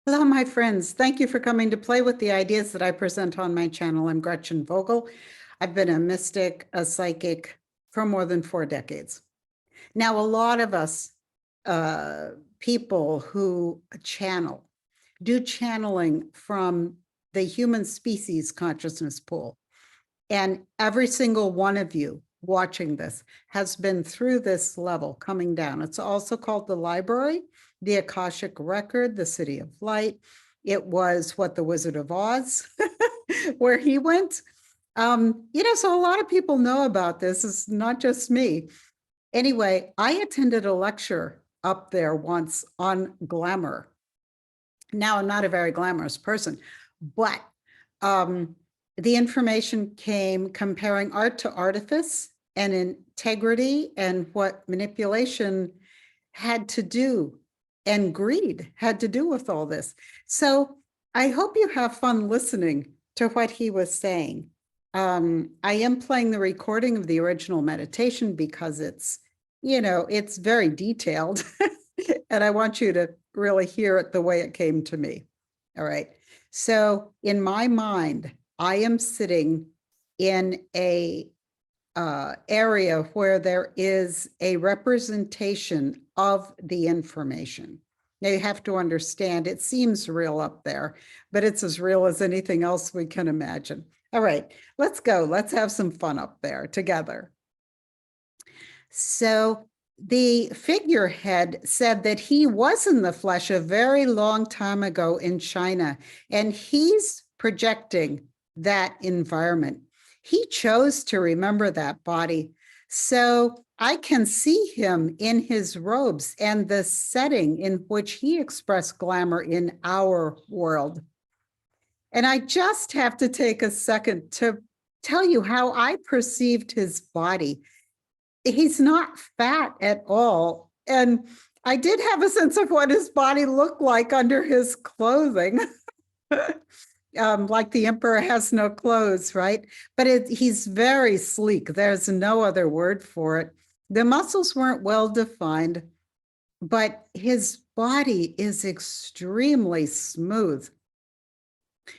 Hello, my friends. Thank you for coming to play with the ideas that I present on my channel. I'm Gretchen Vogel. I've been a mystic, a psychic for more than 4 decades. Now, a lot of us people who do channeling from the human species consciousness pool. And every single one of you watching this has been through this level coming down. It's also called the library, the Akashic Record, the City of Light. It was what the Wizard of Oz, where he went. So a lot of people know about this. It's not just me. Anyway, I attended a lecture up there once on glamour. Now, I'm not a very glamorous person, but the information came comparing art to artifice and integrity and what manipulation had to do and greed had to do with all this. So I hope you have fun listening to what he was saying. I am playing the recording of the original meditation because it's very detailed and I want you to really hear it the way it came to me. All right. So in my mind, I am sitting in a area where there is a representation of the information. Now you have to understand, it seems real up there, but it's as real as anything else we can imagine. All right, let's go. Let's have some fun up there together. So the figurehead said that he was in the flesh a very long time ago in China, and he's projecting that environment. He chose to remember that body. So I can see him in his robes and the setting in which he expressed glamour in our world. And I just have to take a second to tell you how I perceived his body. He's not fat at all. And I did have a sense of what his body looked like under his clothing. Like the emperor has no clothes, right? But he's very sleek. There's no other word for it. The muscles weren't well defined, but his body is extremely smooth.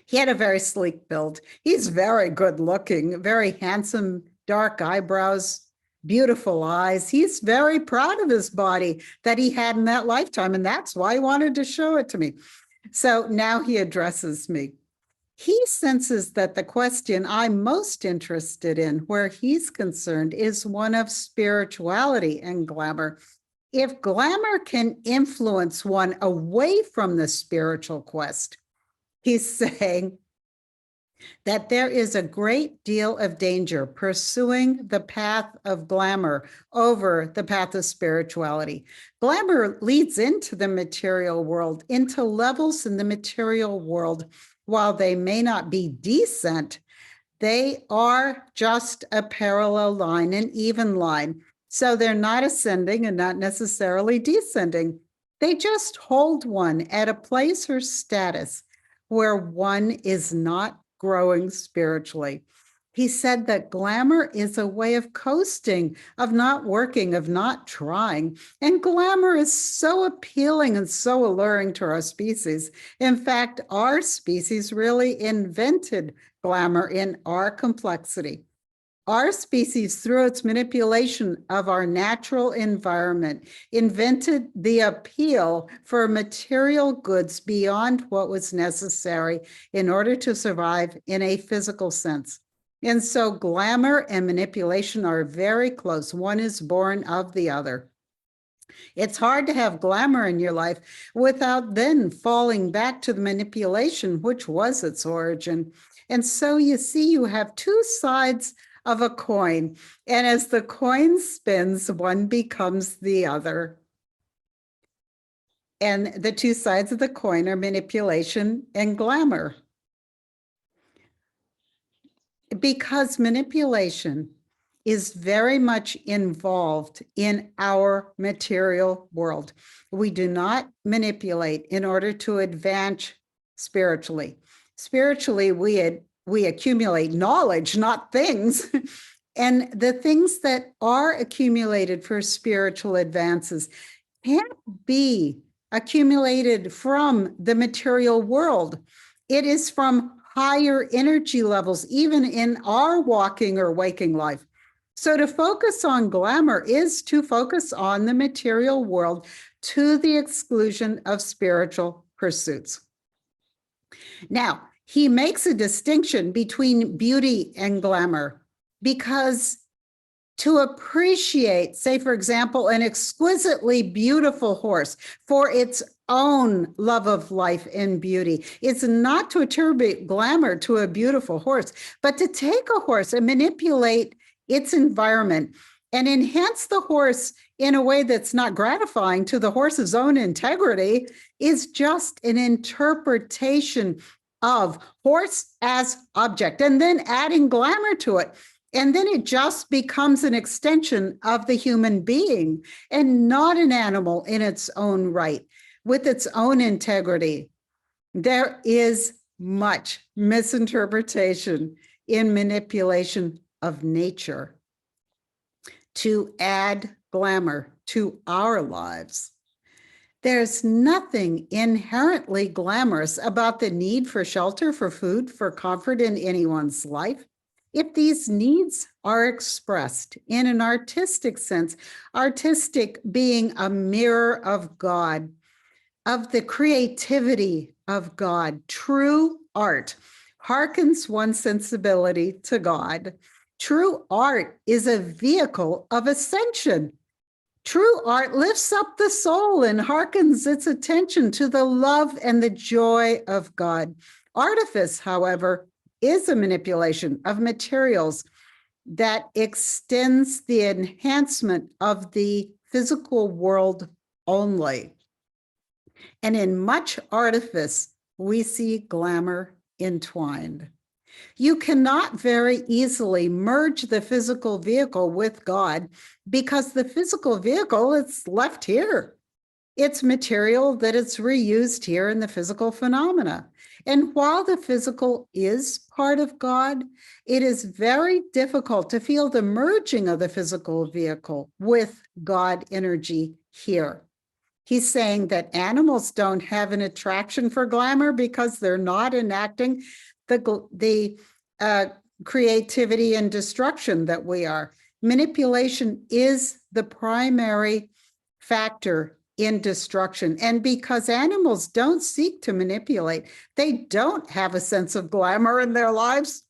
He had a very sleek build. He's very good looking, very handsome, dark eyebrows, beautiful eyes. He's very proud of his body that he had in that lifetime, and that's why he wanted to show it to me. So now he addresses me. He senses that the question I'm most interested in, where he's concerned, is one of spirituality and glamour. If glamour can influence one away from the spiritual quest, he's saying that there is a great deal of danger pursuing the path of glamour over the path of spirituality. Glamour leads into the material world, into levels in the material world. While they may not be descent, they are just a parallel line, an even line. So they're not ascending and not necessarily descending. They just hold one at a place or status where one is not growing spiritually. He said that glamour is a way of coasting, of not working, of not trying. And glamour is so appealing and so alluring to our species. In fact, our species really invented glamour in our complexity. Our species, through its manipulation of our natural environment, invented the appeal for material goods beyond what was necessary in order to survive in a physical sense. And so glamour and manipulation are very close. One is born of the other. It's hard to have glamour in your life without then falling back to the manipulation, which was its origin. And so you see, you have two sides of a coin. And as the coin spins, one becomes the other. And the two sides of the coin are manipulation and glamour. Because manipulation is very much involved in our material world. We do not manipulate in order to advance spiritually. Spiritually, we accumulate knowledge, not things. And the things that are accumulated for spiritual advances can't be accumulated from the material world. It is from higher energy levels, even in our walking or waking life. So to focus on glamour is to focus on the material world to the exclusion of spiritual pursuits. Now, he makes a distinction between beauty and glamour because to appreciate, say, for example, an exquisitely beautiful horse for its own love of life and beauty, it's not to attribute glamour to a beautiful horse, but to take a horse and manipulate its environment and enhance the horse in a way that's not gratifying to the horse's own integrity is just an interpretation of horse as object and then adding glamour to it. And then it just becomes an extension of the human being and not an animal in its own right, with its own integrity. There is much misinterpretation in manipulation of nature to add glamour to our lives. There's nothing inherently glamorous about the need for shelter, for food, for comfort in anyone's life. If these needs are expressed in an artistic sense, artistic being a mirror of God, of the creativity of God, true art hearkens one's sensibility to God. True art is a vehicle of ascension. True art lifts up the soul and hearkens its attention to the love and the joy of God. Artifice, however, is a manipulation of materials that extends the enhancement of the physical world only. And in much artifice, we see glamour entwined. You cannot very easily merge the physical vehicle with God because the physical vehicle is left here. It's material that it's reused here in the physical phenomena. And while the physical is part of God, it is very difficult to feel the merging of the physical vehicle with God energy here. He's saying that animals don't have an attraction for glamour because they're not enacting the creativity and destruction that we are. Manipulation is the primary factor in destruction. And because animals don't seek to manipulate, they don't have a sense of glamour in their lives.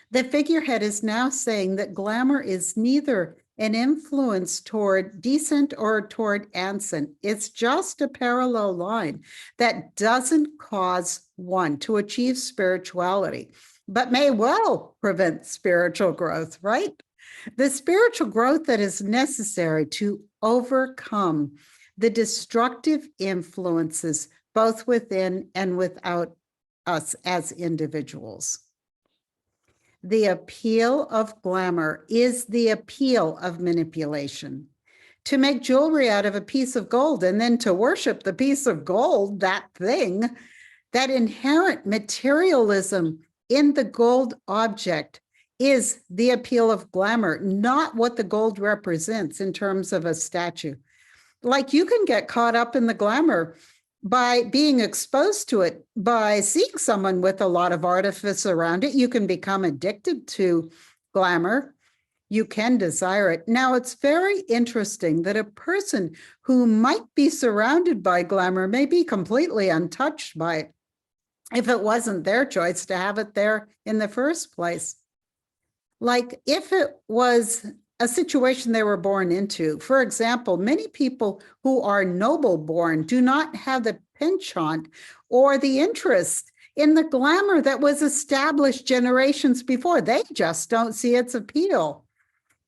The figurehead is now saying that glamour is neither an influence toward descent or toward ascent. It's just a parallel line that doesn't cause one to achieve spirituality, but may well prevent spiritual growth, right? The spiritual growth that is necessary to overcome the destructive influences both within and without us as individuals. The appeal of glamour is the appeal of manipulation. To make jewelry out of a piece of gold and then to worship the piece of gold, that thing, that inherent materialism in the gold object is the appeal of glamour, not what the gold represents in terms of a statue. Like you can get caught up in the glamour by being exposed to it, by seeing someone with a lot of artifice around it. You can become addicted to glamour. You can desire it. Now, it's very interesting that a person who might be surrounded by glamour may be completely untouched by it if it wasn't their choice to have it there in the first place. Like if it was a situation they were born into. For example, many people who are noble born do not have the penchant or the interest in the glamour that was established generations before. They just don't see its appeal.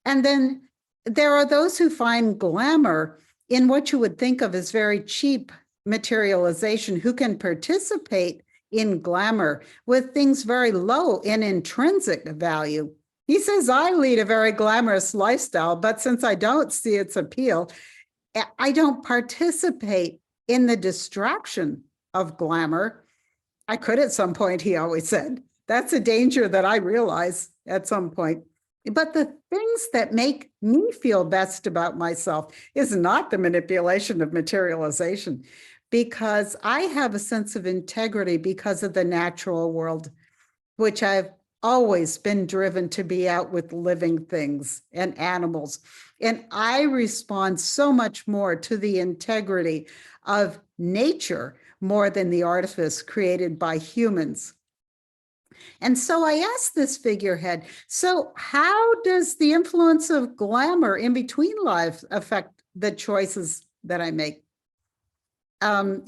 And then there are those who find glamour in what you would think of as very cheap materialization, who can participate in glamour with things very low in intrinsic value. He says, I lead a very glamorous lifestyle, but since I don't see its appeal, I don't participate in the distraction of glamour. I could at some point, he always said. That's a danger that I realize at some point. But the things that make me feel best about myself is not the manipulation of materialization, because I have a sense of integrity because of the natural world, which I've always been driven to be out with living things and animals. And I respond so much more to the integrity of nature more than the artifice created by humans. And so I asked this figurehead, so how does the influence of glamour in between lives affect the choices that I make?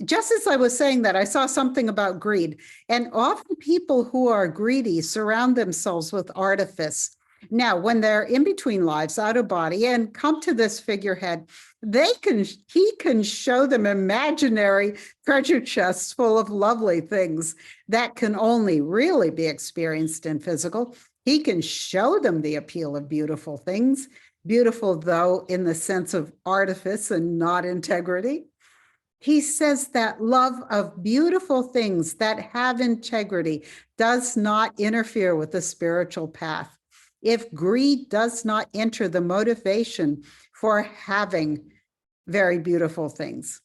Just as I was saying that, I saw something about greed. And often people who are greedy surround themselves with artifice. Now, when they're in between lives, out of body, and come to this figurehead, he can show them imaginary treasure chests full of lovely things that can only really be experienced in physical. He can show them the appeal of beautiful things, beautiful though in the sense of artifice and not integrity. He says that love of beautiful things that have integrity does not interfere with the spiritual path. If greed does not enter the motivation for having very beautiful things.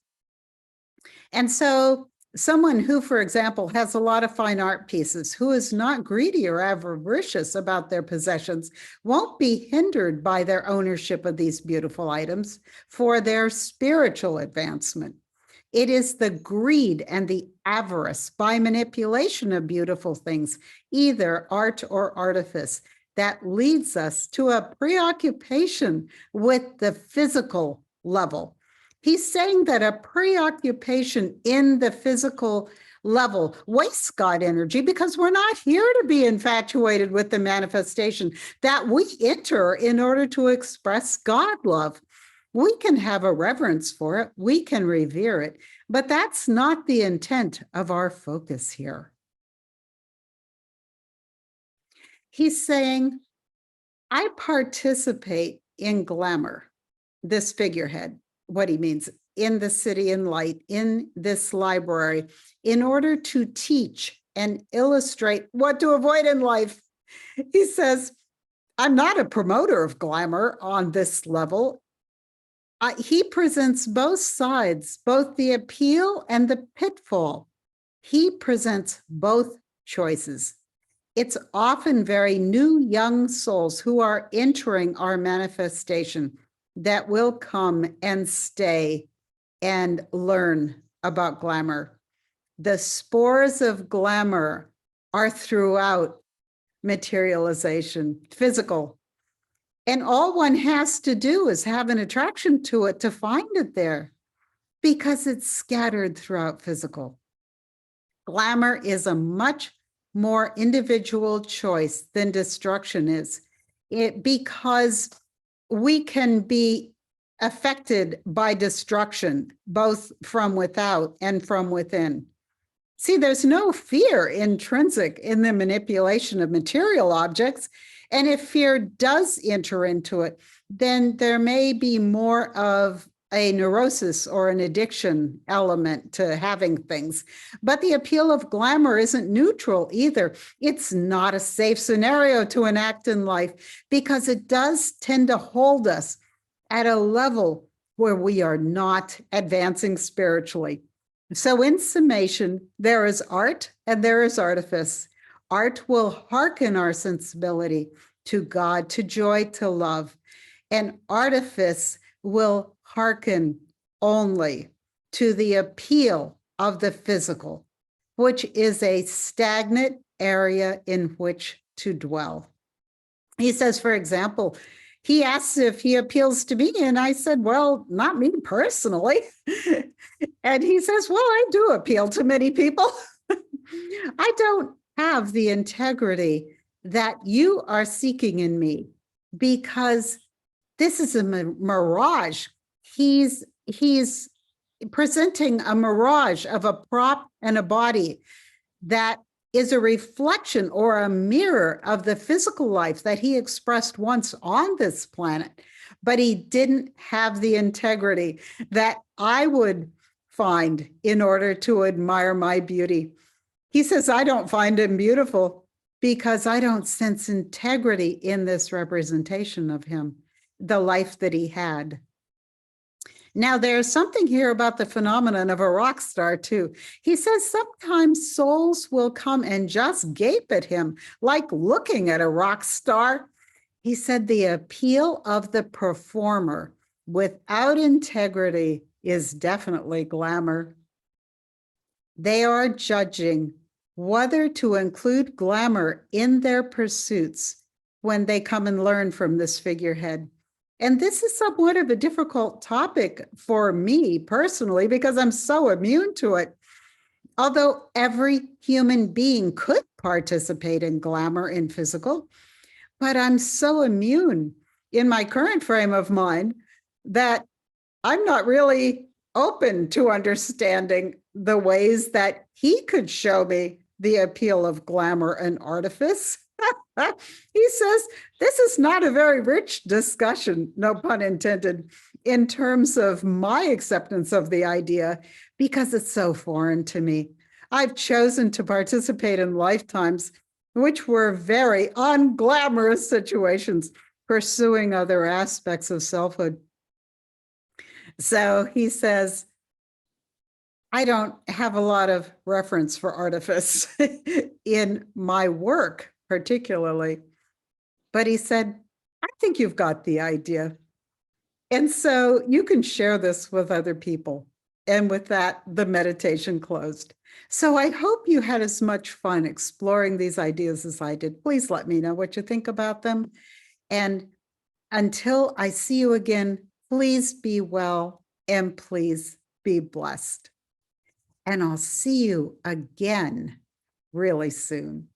And so someone who, for example, has a lot of fine art pieces, who is not greedy or avaricious about their possessions, won't be hindered by their ownership of these beautiful items for their spiritual advancement. It is the greed and the avarice by manipulation of beautiful things, either art or artifice, that leads us to a preoccupation with the physical level. He's saying that a preoccupation in the physical level wastes God energy because we're not here to be infatuated with the manifestation that we enter in order to express God love. We can have a reverence for it, we can revere it, but that's not the intent of our focus here. He's saying, I participate in glamour, this figurehead, what he means, in the city in light, in this library, in order to teach and illustrate what to avoid in life. He says, I'm not a promoter of glamour on this level. He presents both sides, both the appeal and the pitfall. He presents both choices. It's often very new young souls who are entering our manifestation that will come and stay and learn about glamour. The spores of glamour are throughout materialization, physical. And all one has to do is have an attraction to it to find it there, because it's scattered throughout physical. Glamour is a much more individual choice than destruction is, because we can be affected by destruction, both from without and from within. See, there's no fear intrinsic in the manipulation of material objects. And if fear does enter into it, then there may be more of a neurosis or an addiction element to having things. But the appeal of glamour isn't neutral either. It's not a safe scenario to enact in life, because it does tend to hold us at a level where we are not advancing spiritually. So in summation, there is art and there is artifice. Art will hearken our sensibility to God, to joy, to love. And artifice will hearken only to the appeal of the physical, which is a stagnant area in which to dwell. He says, for example, he asks if he appeals to me, and I said, well, not me personally. And he says, well, I do appeal to many people. I don't have the integrity that you are seeking in me, because this is a mirage. He's presenting a mirage of a prop and a body that is a reflection or a mirror of the physical life that he expressed once on this planet. But he didn't have the integrity that I would find in order to admire my beauty. He says, I don't find him beautiful because I don't sense integrity in this representation of him, the life that he had. Now, there's something here about the phenomenon of a rock star, too. He says sometimes souls will come and just gape at him, like looking at a rock star. He said the appeal of the performer without integrity is definitely glamour. They are judging whether to include glamour in their pursuits when they come and learn from this figurehead. And this is somewhat of a difficult topic for me personally because I'm so immune to it. Although every human being could participate in glamour in physical, but I'm so immune in my current frame of mind that I'm not really open to understanding the ways that he could show me the appeal of glamour and artifice. He says this is not a very rich discussion, no pun intended, in terms of my acceptance of the idea, because it's so foreign to me. I've chosen to participate in lifetimes which were very unglamorous situations, pursuing other aspects of selfhood. So he says, I don't have a lot of reference for artifice in my work, particularly. But he said, I think you've got the idea. And so you can share this with other people. And with that, the meditation closed. So I hope you had as much fun exploring these ideas as I did. Please let me know what you think about them. And until I see you again, please be well and please be blessed. And I'll see you again really soon.